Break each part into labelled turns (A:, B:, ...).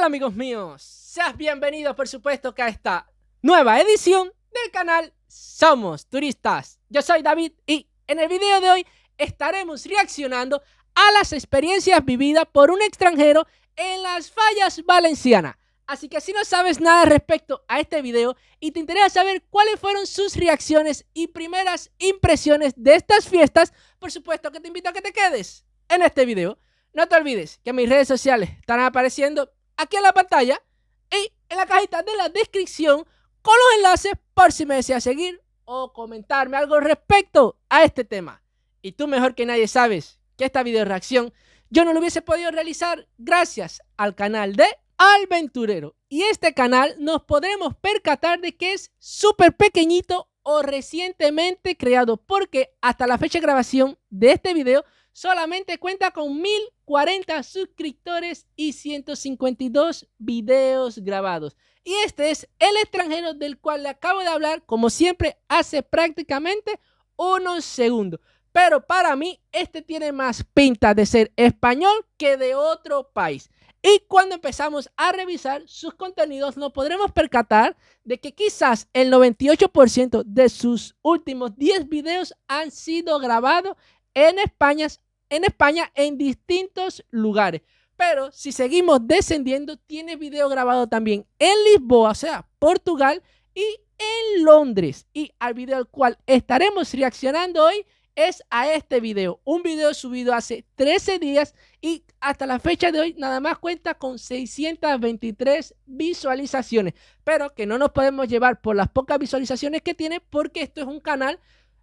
A: Hola amigos míos, seas bienvenidos por supuesto que a esta nueva edición del canal Somos Turistas. Yo soy David y en el video de hoy estaremos reaccionando a las experiencias vividas por un extranjero en las fallas valencianas. Así que si no sabes nada respecto a este video y te interesa saber cuáles fueron sus reacciones y primeras impresiones de estas fiestas, por supuesto que te invito a que te quedes en este video. No te olvides que mis redes sociales estarán apareciendo aquí en la pantalla y en la cajita de la descripción con los enlaces por si me deseas seguir o comentarme algo respecto a este tema. Y tú mejor que nadie sabes que esta video reacción yo no lo hubiese podido realizar gracias al canal de Alventurero. Y este canal nos podremos percatar de que es súper pequeñito o recientemente creado, porque hasta la fecha de grabación de este video solamente cuenta con 1040 suscriptores y 152 videos grabados. Y este es el extranjero del cual le acabo de hablar, como siempre, hace prácticamente unos segundos. Pero para mí, este tiene más pinta de ser español que de otro país. Y cuando empezamos a revisar sus contenidos, nos podremos percatar de que quizás el 98% de sus últimos 10 videos han sido grabados en España en distintos lugares. Pero si seguimos descendiendo, tiene video grabado también en Lisboa, o sea, Portugal, y en Londres. Y al video al cual estaremos reaccionando hoy es a este video. Un video subido hace 13 días y hasta la fecha de hoy nada más cuenta con 623 visualizaciones. Pero que no nos podemos llevar por las pocas visualizaciones que tiene, porque esto es un canal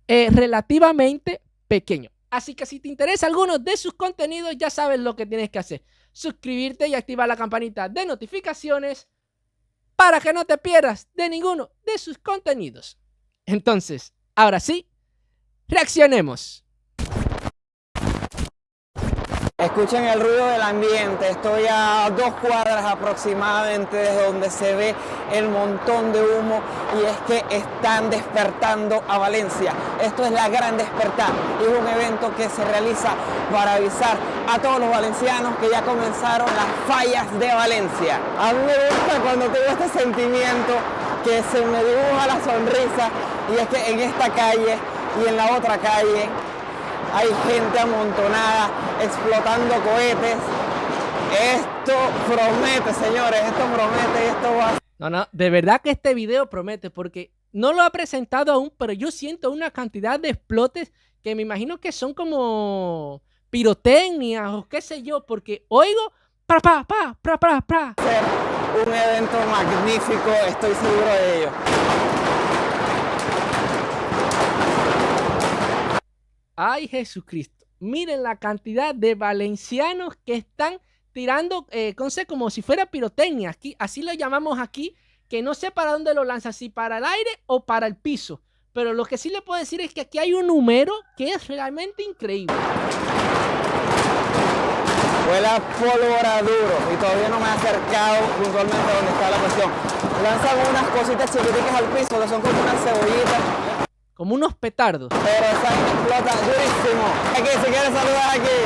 A: relativamente pequeño. Así que si te interesa alguno de sus contenidos, ya sabes lo que tienes que hacer. Suscribirte y activar la campanita de notificaciones para que no te pierdas de ninguno de sus contenidos. Entonces, ahora sí, reaccionemos.
B: Escuchen el ruido del ambiente. Estoy a 2 cuadras aproximadamente de donde se ve el montón de humo, y es que están despertando a Valencia. Esto es la Gran Despertar, y es un evento que se realiza para avisar a todos los valencianos que ya comenzaron las fallas de Valencia. A mí me gusta cuando tengo este sentimiento que se me dibuja la sonrisa, y es que en esta calle y en la otra calle hay gente amontonada explotando cohetes. Esto promete, señores, esto promete, esto va.
A: No, de verdad que este video promete, porque no lo ha presentado aún, pero yo siento una cantidad de explotes que me imagino que son como pirotecnia o qué sé yo, porque oigo pra.
B: Ser un evento magnífico, estoy seguro de ello.
A: Ay, Jesucristo, miren la cantidad de valencianos que están tirando, como si fuera pirotecnia, aquí, así lo llamamos aquí, que no sé para dónde lo lanza, si para el aire o para el piso. Pero lo que sí le puedo decir es que aquí hay un número que es realmente increíble.
B: Huele a pólvora duro y todavía no me he acercado puntualmente a donde está la cuestión. Lanzan unas cositas chiquiticas al piso que son como unas cebollitas.
A: Como unos petardos.
B: Pero esa explota durísimo. Aquí, si quieres saludar aquí.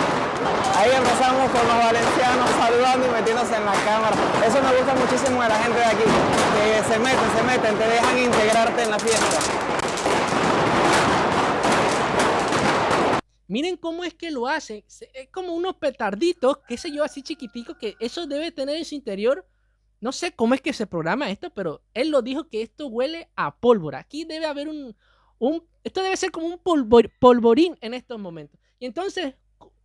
B: Ahí empezamos con los valencianos saludando y metiéndose en la cámara. Eso me gusta muchísimo de la gente de aquí. Que se meten, te dejan integrarte en la fiesta.
A: Miren cómo es que lo hacen. Es como unos petarditos, qué sé yo, así chiquiticos, que eso debe tener en su interior. No sé cómo es que se programa esto, pero él lo dijo que esto huele a pólvora. Aquí debe haber esto debe ser como un polvorín en estos momentos. Y entonces,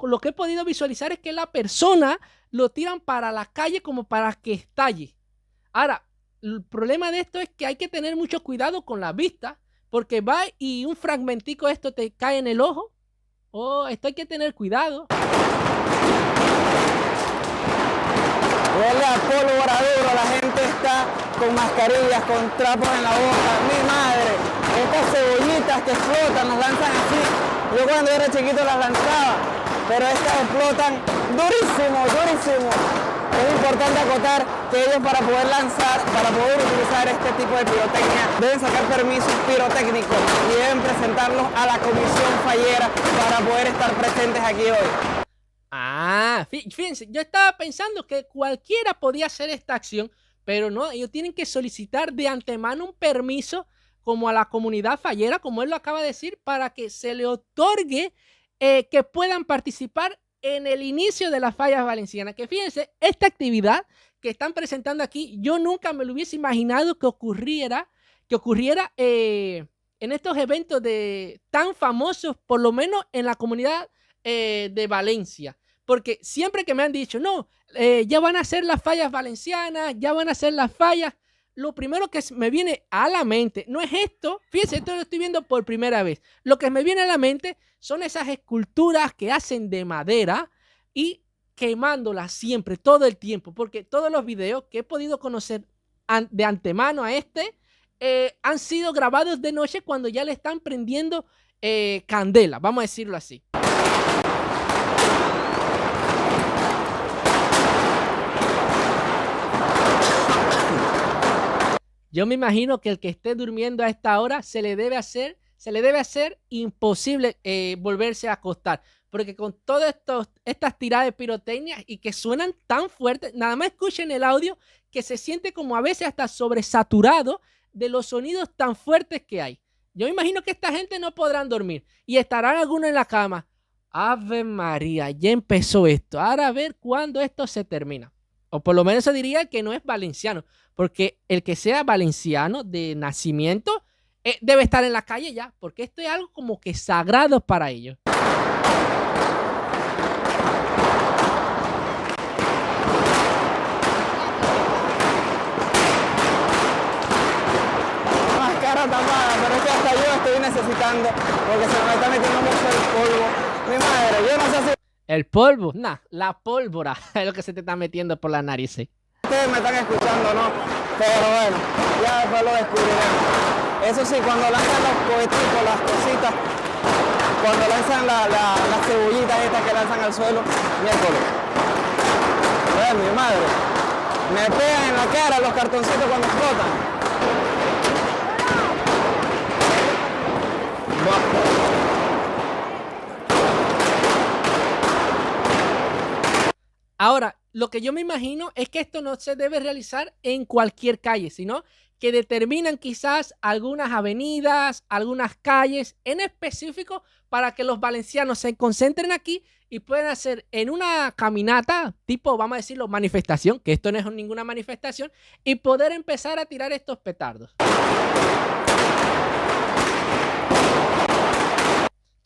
A: lo que he podido visualizar es que la persona lo tiran para la calle como para que estalle. Ahora, el problema de esto es que hay que tener mucho cuidado con la vista, porque va y un fragmentico de esto te cae en el ojo. Oh, esto hay que tener cuidado.
B: Huele a pólvora duro, la gente está con mascarillas, con trapos en la boca. Mi madre, estas cebollitas que explotan, las lanzan así. Yo cuando era chiquito las lanzaba, pero estas explotan durísimo, durísimo. Es importante acotar que ellos, para poder lanzar, para poder utilizar este tipo de pirotecnia, deben sacar permisos pirotécnicos y deben presentarlos a la comisión fallera para poder estar presentes aquí hoy.
A: Fíjense, yo estaba pensando que cualquiera podía hacer esta acción, pero no, ellos tienen que solicitar de antemano un permiso como a la comunidad fallera, como él lo acaba de decir, para que se le otorgue que puedan participar en el inicio de las fallas valencianas. Que fíjense, esta actividad que están presentando aquí, yo nunca me lo hubiese imaginado que ocurriera en estos eventos tan famosos, por lo menos en la comunidad de Valencia. Porque siempre que me han dicho, no, ya van a hacer las fallas valencianas, ya van a hacer las fallas, lo primero que me viene a la mente, no es esto, fíjense, esto lo estoy viendo por primera vez, lo que me viene a la mente son esas esculturas que hacen de madera y quemándolas siempre, todo el tiempo, porque todos los videos que he podido conocer de antemano a han sido grabados de noche cuando ya le están prendiendo candela, vamos a decirlo así. Yo me imagino que el que esté durmiendo a esta hora se le debe hacer imposible volverse a acostar. Porque con todas estas tiradas de pirotecnia y que suenan tan fuertes, nada más escuchen el audio que se siente como a veces hasta sobresaturado de los sonidos tan fuertes que hay. Yo me imagino que esta gente no podrán dormir y estarán algunos en la cama. Ave María, ya empezó esto. Ahora a ver cuándo esto se termina. O por lo menos se diría que no es valenciano, porque el que sea valenciano de nacimiento debe estar en la calle ya, porque esto es algo como que sagrado para ellos.
B: Máscara tapada, pero es que hasta yo estoy necesitando, porque se me está metiendo mucho el polvo. Mi madre, yo no sé si...
A: El polvo, la pólvora es lo que se te está metiendo por la nariz.
B: Ustedes me están escuchando, ¿no? Pero bueno, ya después lo descubriremos. Eso sí, cuando lanzan los coheticos, las cositas, cuando lanzan las cebollitas estas que lanzan al suelo, miércoles. Mi madre, me pegan en la cara los cartoncitos cuando explotan.
A: Ahora, lo que yo me imagino es que esto no se debe realizar en cualquier calle, sino que determinan quizás algunas avenidas, algunas calles en específico para que los valencianos se concentren aquí y puedan hacer en una caminata, tipo, vamos a decirlo, manifestación, que esto no es ninguna manifestación, y poder empezar a tirar estos petardos.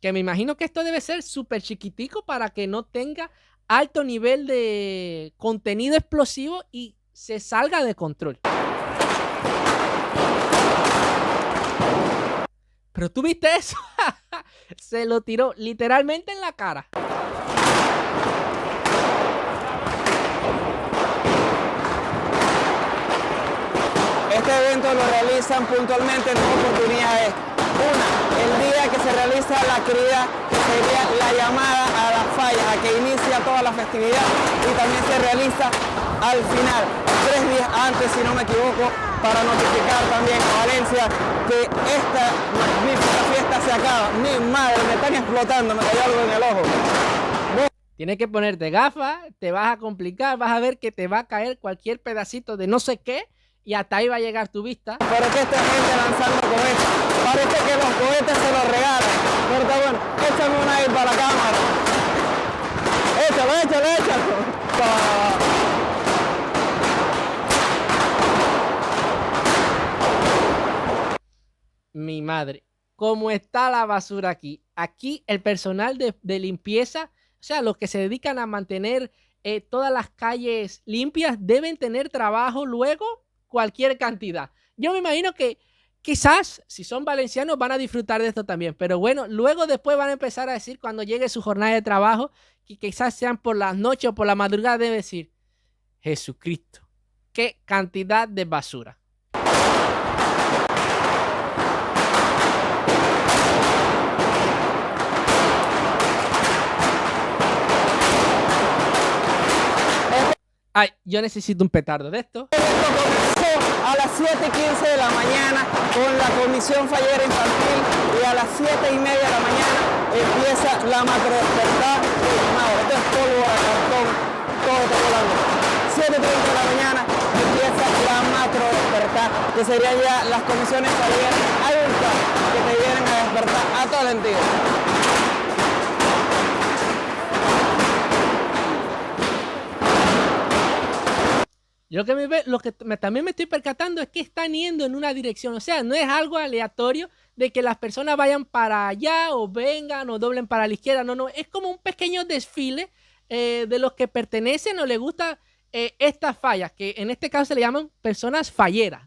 A: Que me imagino que esto debe ser súper chiquitico para que no tenga alto nivel de contenido explosivo y se salga de control. Pero tú viste eso, se lo tiró literalmente en la cara.
B: Este evento lo realizan puntualmente en dos oportunidades. Una, el día que se realiza la actividad, que sería la llamada a las fallas, a que inicia toda la festividad, y también se realiza al final, 3 días antes, si no me equivoco, para notificar también a Valencia que esta magnífica fiesta se acaba. Mi madre, me están explotando, me cayó algo en el ojo.
A: Tienes que ponerte gafas, te vas a complicar, vas a ver que te va a caer cualquier pedacito de no sé qué y hasta ahí va a llegar tu vista.
B: Pero que esta gente lanzando cohetes, parece que los cohetes se los regalan. Pero está bueno, échame una ahí para la cámara. Échalo.
A: Mi madre, ¿cómo está la basura aquí? Aquí el personal de limpieza, o sea, los que se dedican a mantener todas las calles limpias, deben tener trabajo luego cualquier cantidad. Yo me imagino que quizás, si son valencianos, van a disfrutar de esto también. Pero bueno, luego después van a empezar a decir, cuando llegue su jornada de trabajo, que quizás sean por las noches o por la madrugada, debe decir, Jesucristo, qué cantidad de basura. Ay, yo necesito un petardo de esto.
B: Esto comenzó a las 7:15 de la mañana con la Comisión Fallera Infantil y a las 7:30 de la mañana empieza la macro despertar. Esto es pólvora. 7:30 de la mañana empieza la macro despertar, que serían ya las comisiones falleras adultas que te vienen a despertar a todo el sentido.
A: También me estoy percatando es que están yendo en una dirección, o sea, no es algo aleatorio de que las personas vayan para allá o vengan o doblen para la izquierda, no, es como un pequeño desfile de los que pertenecen o les gusta estas fallas, que en este caso se le llaman personas falleras.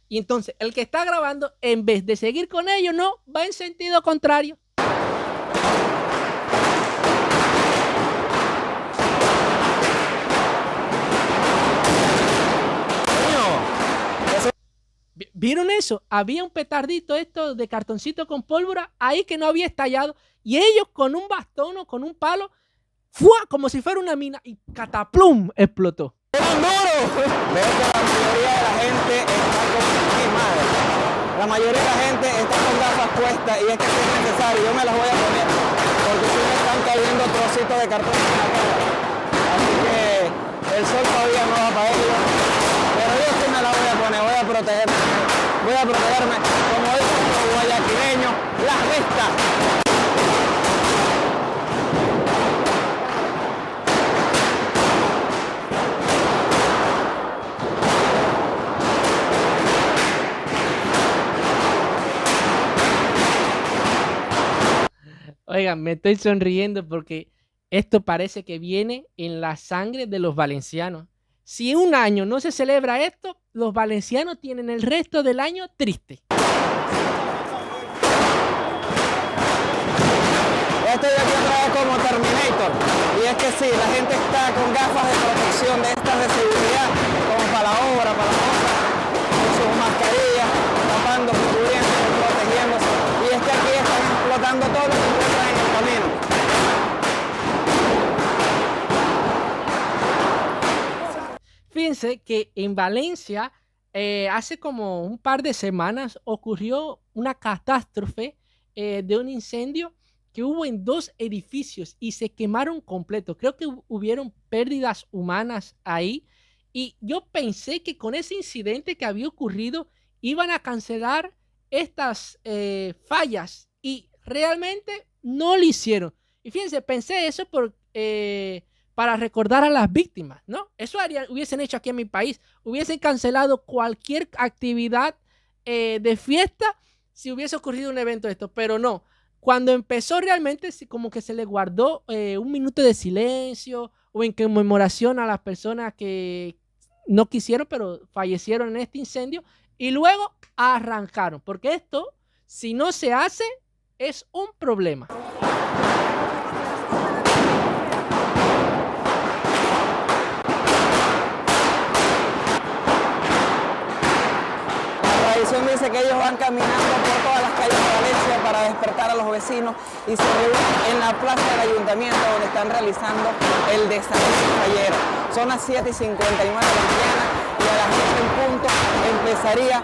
A: Y entonces el que está grabando, en vez de seguir con ellos, no, va en sentido contrario. ¿Vieron eso? Había un petardito esto de cartoncito con pólvora ahí que no había estallado y ellos con un bastón o con un palo, ¡fua! Como si fuera una mina y cataplum, explotó.
B: ¡Veo que la mayoría de la gente está con mi madre! La mayoría de la gente está con gafas puestas y es que si es necesario, yo me las voy a poner porque si me están cayendo trocitos de cartón en la cara. Así que el sol todavía no va para ellos. Pero yo sí me la voy a poner, voy a protegerme, como dicen los guayaquileños, las vistas.
A: Oigan, me estoy sonriendo porque esto parece que viene en la sangre de los valencianos. Si un año no se celebra esto, los valencianos tienen el resto del año triste.
B: Estoy aquí otra vez como Terminator. Y es que sí, la gente está con gafas de protección de estas de seguridad, como para la obra, para la cosa, con sus mascarillas, tapando, cubriendo, protegiéndose. Y es que aquí están explotando todo lo que encuentran en el camino.
A: Fíjense que en Valencia hace como un par de semanas ocurrió una catástrofe de un incendio que hubo en 2 edificios y se quemaron completos. Creo que hubieron pérdidas humanas ahí y yo pensé que con ese incidente que había ocurrido iban a cancelar estas fallas y realmente no lo hicieron. Y fíjense, pensé eso para recordar a las víctimas, ¿no? Eso hubiesen hecho aquí en mi país. Hubiesen cancelado cualquier actividad de fiesta si hubiese ocurrido un evento de esto, pero no. Cuando empezó realmente, como que se le guardó un minuto de silencio o en conmemoración a las personas que no quisieron, pero fallecieron en este incendio. Y luego arrancaron, porque esto, si no se hace, es un problema.
B: Dice que ellos van caminando por todas las calles de Valencia para despertar a los vecinos y se reúnen en la plaza del ayuntamiento donde están realizando el desayuno fallero. Son las 7:59 de la mañana y a las 10 en punto empezaría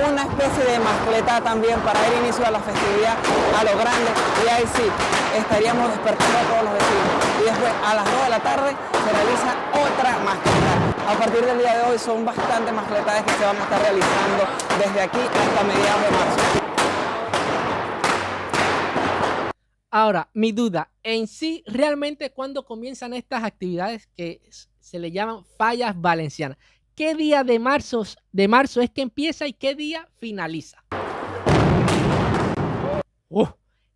B: una especie de mascletá también para dar inicio a la festividad a lo grande y ahí sí estaríamos despertando a todos los vecinos. Y después a las 2 de la tarde se realiza otra mascletá. A partir del día de hoy son bastantes mascletades que se van a estar realizando desde aquí hasta mediados de marzo.
A: Ahora, mi duda, en sí, realmente cuando comienzan estas actividades que se le llaman fallas valencianas, ¿qué día de marzo es que empieza y qué día finaliza?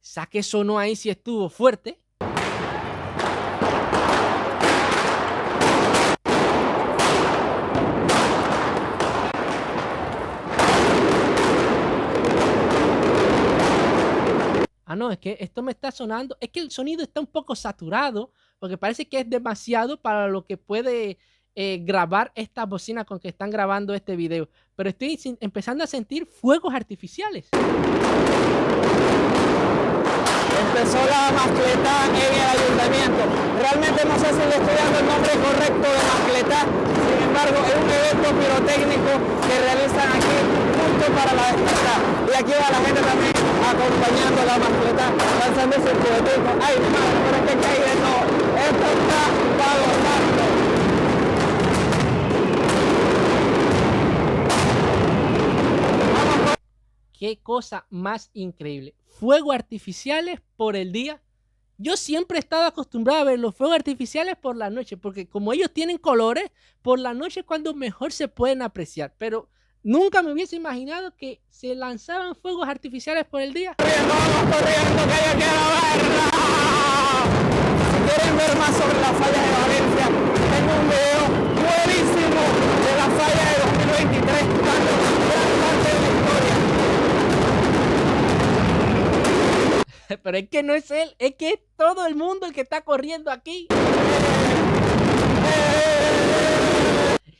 A: Esa que sonó ahí sí estuvo fuerte. No, es que esto me está sonando, es que el sonido está un poco saturado, porque parece que es demasiado para lo que puede grabar esta bocina con que están grabando este video, pero estoy empezando a sentir fuegos artificiales.
B: Empezó la mascletá en el ayuntamiento. Realmente no sé si le estoy dando el nombre correcto de mascletá, sin embargo es un evento pirotécnico que realizan aquí justo para la despertar. Y aquí va la gente también acompañando la mascletá, lanzando sus cohetes. Ay, madre, pero es que hay de todo. Esto
A: qué cosa más increíble. Fuegos artificiales por el día. Yo siempre he estado acostumbrado a ver los fuegos artificiales por la noche, porque como ellos tienen colores, por la noche es cuando mejor se pueden apreciar. Pero nunca me hubiese imaginado que se lanzaban fuegos artificiales por el día.
B: Vamos corriendo, que hay que grabarla. Si quieren ver más sobre la falla de Valencia, tengo un video buenísimo de la falla de 2023, dando gran parte de la historia.
A: Pero es que no es él, es que es todo el mundo el que está corriendo aquí.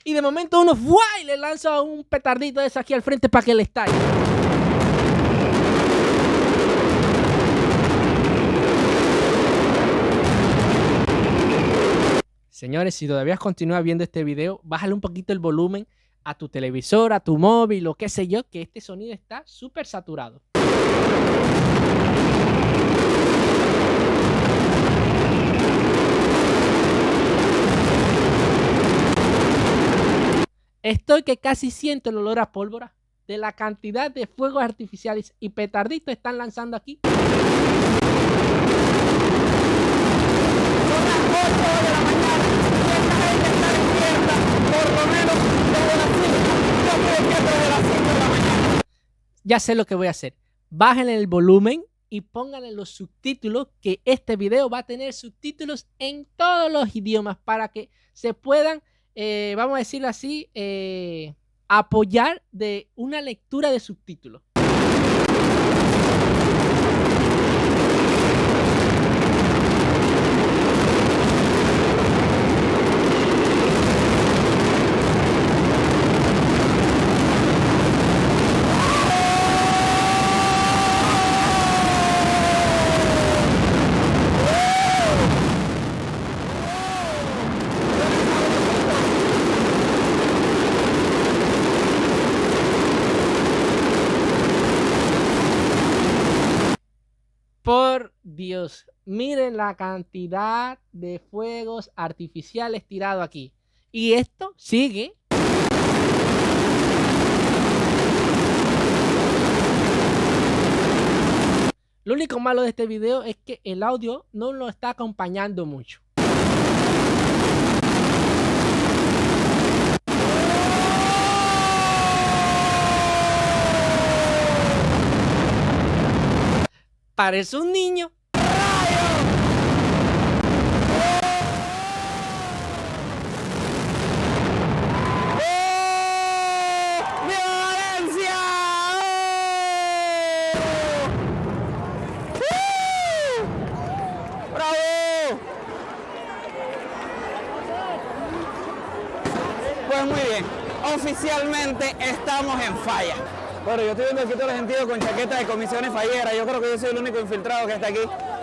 A: Y de momento uno ¡fua! Y le lanza un petardito de eso aquí al frente para que le estalle. Señores, si todavía continúas viendo este video, bájale un poquito el volumen a tu televisor, a tu móvil o qué sé yo, que este sonido está súper saturado. Estoy que casi siento el olor a pólvora de la cantidad de fuegos artificiales y petarditos están lanzando aquí.
B: Son las 8 de la mañana y esta gente está despierta por lo menos desde las 5. Yo estoy despierto desde las 5 de la mañana.
A: Ya sé lo que voy a hacer. Bájenle el volumen y pónganle los subtítulos, que este video va a tener subtítulos en todos los idiomas para que se puedan, vamos a decirlo así, apoyar de una lectura de subtítulos. Por Dios, miren la cantidad de fuegos artificiales tirados aquí. Y esto sigue. Lo único malo de este video es que el audio no lo está acompañando mucho. Parece un niño.
B: Pues muy bien, oficialmente estamos en falla. Bueno, yo estoy viendo aquí todo el sentido con chaqueta de comisiones falleras. Yo creo que yo soy el único infiltrado que está aquí.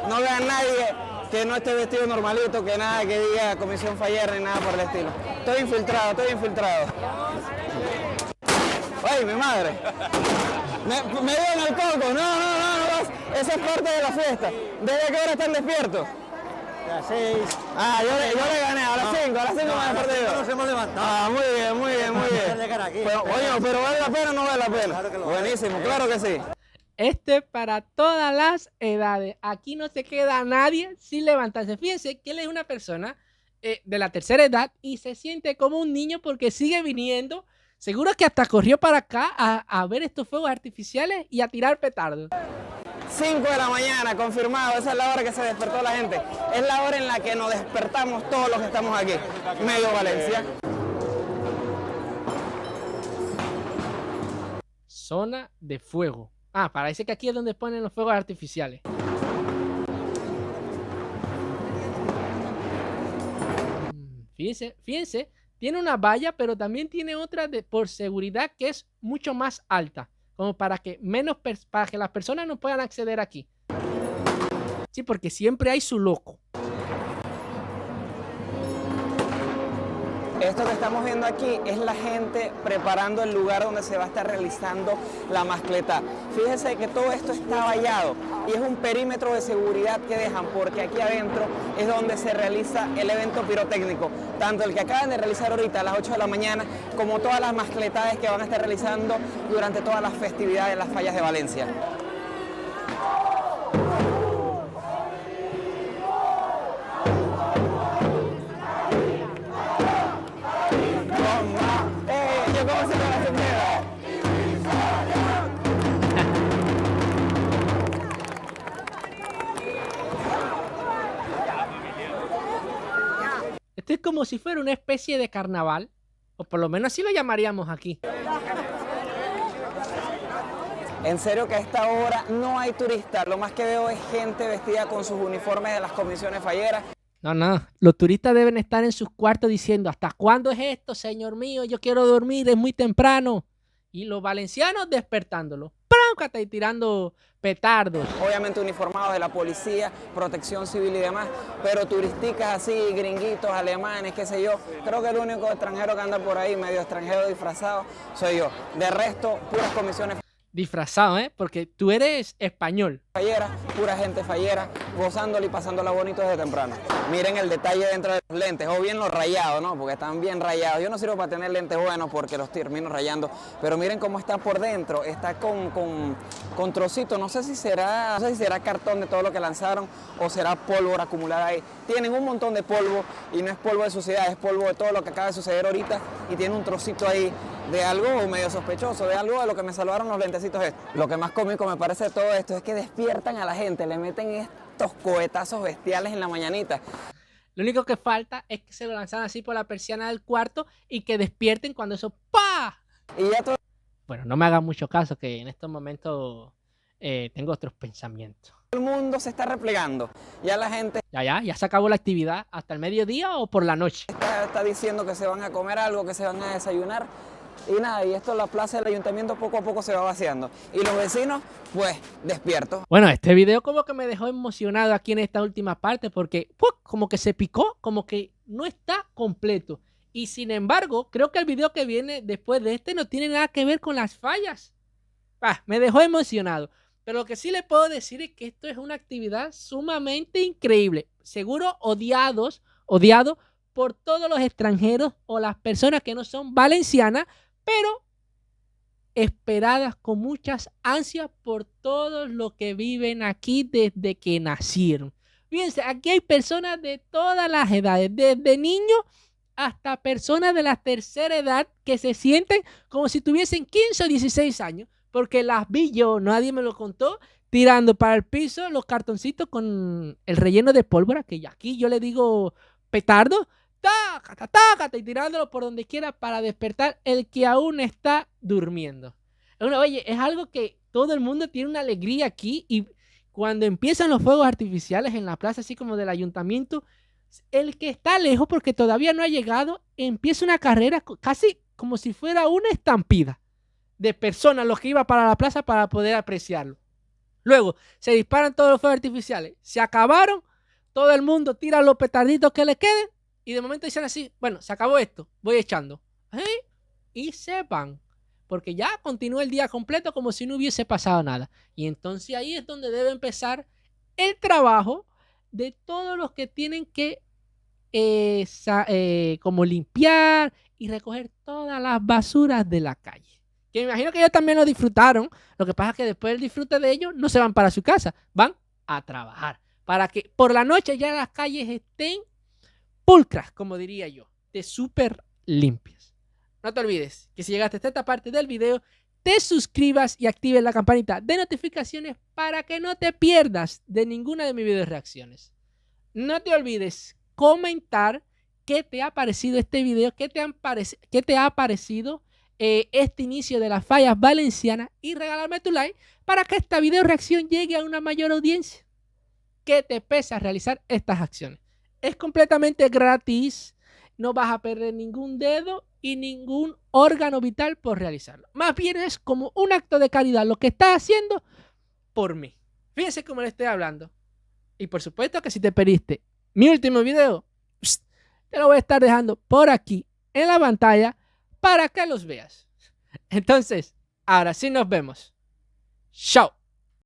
B: No vean nadie que no esté vestido normalito, que nada que diga comisión fallera ni nada por el estilo. Estoy infiltrado, estoy infiltrado. ¡Ay, mi madre! Me dio en el coco. No. Esa es parte de la fiesta. ¿Desde qué hora están despiertos?
C: A las 6.
B: Ah, yo le gané, a las 5, a las 5 me he perdido.
C: Nos hemos levantado.
B: Ah, muy bien. Pero, oye, pero ¿vale la pena o no vale la pena?
C: Claro que lo
B: Buenísimo,
C: vale.
B: claro que sí.
A: Este es para todas las edades. Aquí no se queda nadie sin levantarse. Fíjense que él es una persona de la tercera edad y se siente como un niño porque sigue viniendo. Seguro que hasta corrió para acá a ver estos fuegos artificiales y a tirar petardos.
B: 5 de la mañana, confirmado. Esa es la hora que se despertó la gente. Es la hora en la que nos despertamos todos los que estamos aquí. Medio Valencia.
A: Zona de fuego. Ah, parece que aquí es donde ponen los fuegos artificiales. Fíjense, tiene una valla, pero también tiene otra por seguridad que es mucho más alta, como para que las personas no puedan acceder aquí. Sí, porque siempre hay su loco.
B: Esto que estamos viendo aquí es la gente preparando el lugar donde se va a estar realizando la mascletá. Fíjense que todo esto está vallado y es un perímetro de seguridad que dejan, porque aquí adentro es donde se realiza el evento pirotécnico, tanto el que acaban de realizar ahorita a las 8 de la mañana, como todas las mascletades que van a estar realizando durante todas las festividades de las fallas de Valencia.
A: Esto es como si fuera una especie de carnaval, o por lo menos así lo llamaríamos aquí.
B: En serio que a esta hora no hay turistas, lo más que veo es gente vestida con sus uniformes de las comisiones falleras.
A: No, los turistas deben estar en sus cuartos diciendo, ¿hasta cuándo es esto, señor mío? Yo quiero dormir, es muy temprano. Y los valencianos despertándolo, ¡práncate! Y tirando petardos.
B: Obviamente uniformados de la policía, protección civil y demás, pero turisticas así, gringuitos, alemanes, qué sé yo. Creo que el único extranjero que anda por ahí, medio extranjero disfrazado, soy yo. De resto, puras comisiones
A: Disfrazado, ¿eh? Porque tú eres español.
B: falleras, pura gente fallera, gozándola y pasándola bonito desde temprano. Miren el detalle dentro de los lentes, o bien los rayados, ¿no? Porque están bien rayados. Yo no sirvo para tener lentes buenos porque los termino rayando, pero miren cómo está por dentro. Está con trocitos, no sé si será cartón de todo lo que lanzaron o será pólvora acumulada ahí. Tienen un montón de polvo y no es polvo de suciedad, es polvo de todo lo que acaba de suceder ahorita y tiene un trocito ahí de algo medio sospechoso, de algo de lo que me salvaron los lentecitos estos. Lo que más cómico me parece de todo esto es que despiertan a la gente, le meten estos cohetazos bestiales en la mañanita.
A: Lo único que falta es que se lo lanzan así por la persiana del cuarto y que despierten cuando eso ¡pa!
B: Y ya todo
A: Bueno, no me hagan mucho caso, que en estos momentos tengo otros pensamientos.
B: el mundo se está replegando. Ya la gente
A: Ya se acabó la actividad. ¿Hasta el mediodía o por la noche?
B: está diciendo que se van a comer algo, que se van a desayunar. Y nada, y esto, la plaza del ayuntamiento poco a poco se va vaciando. Y los vecinos, pues, despiertos.
A: Bueno, este video como que me dejó emocionado aquí en esta última parte porque como que se picó, como que no está completo. Y sin embargo, creo que el video que viene después de este no tiene nada que ver con las fallas. Me dejó emocionado. Pero lo que sí le puedo decir es que esto es una actividad sumamente increíble. Seguro odiado por todos los extranjeros o las personas que no son valencianas, pero esperadas con muchas ansias por todos los que viven aquí desde que nacieron. Fíjense, aquí hay personas de todas las edades, desde niños hasta personas de la tercera edad que se sienten como si tuviesen 15 o 16 años, porque las vi yo, nadie me lo contó, tirando para el piso los cartoncitos con el relleno de pólvora, que aquí yo le digo petardo, tácata, y tirándolo por donde quiera para despertar el que aún está durmiendo. Oye, es algo que todo el mundo tiene una alegría aquí, y cuando empiezan los fuegos artificiales en la plaza, así como del ayuntamiento, el que está lejos, porque todavía no ha llegado, empieza una carrera casi como si fuera una estampida de personas los que iban para la plaza para poder apreciarlo. Luego se disparan todos los fuegos artificiales, se acabaron, todo el mundo tira los petarditos que le queden y de momento dicen así, bueno, se acabó esto, voy echando. Y se van, porque ya continúa el día completo como si no hubiese pasado nada. Y entonces ahí es donde debe empezar el trabajo de todos los que tienen que como limpiar y recoger todas las basuras de la calle. Que me imagino que ellos también lo disfrutaron. Lo que pasa es que después del disfrute de ellos no se van para su casa, van a trabajar. Para que por la noche ya las calles estén pulcras, como diría yo, de súper limpias. No te olvides que si llegaste hasta esta parte del video, te suscribas y actives la campanita de notificaciones para que no te pierdas de ninguna de mis videos reacciones. No te olvides comentar qué te ha parecido este video, qué te ha parecido este inicio de las fallas valencianas y regalarme tu like para que esta video reacción llegue a una mayor audiencia. ¿Qué te pesa realizar estas acciones? Es completamente gratis, no vas a perder ningún dedo y ningún órgano vital por realizarlo. Más bien es como un acto de caridad lo que estás haciendo por mí. Fíjense cómo le estoy hablando. Y por supuesto que si te perdiste mi último video, te lo voy a estar dejando por aquí en la pantalla para que los veas. Entonces, ahora sí nos vemos. Chao.